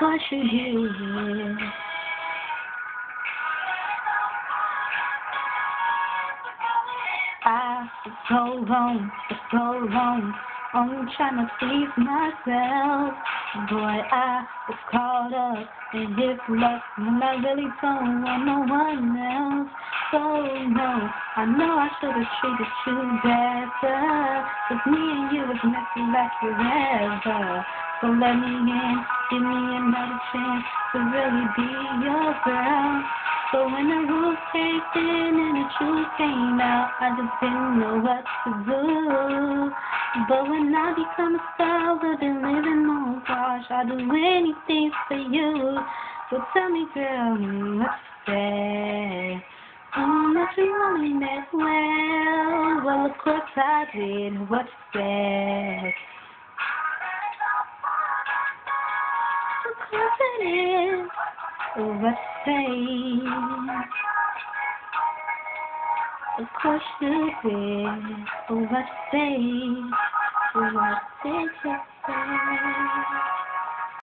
course you did. I was so wrong, only trying to please myself. Boy, I was caught up in his lust when I really don't want no one else. So no, I know I should have treated you better, 'cause me and you was meant to last forever. So let me in, give me another chance to really be your girl. So when the rules caved in and the truth came out, I just didn't know what to do. But when I become a star, we'll be living on gosh, I'll do anything for you. So tell me, girl, what you say? That you want me that well. Well, of course I did. What you said? Of course it is. What you say? Of course you did. What you say? What did you say?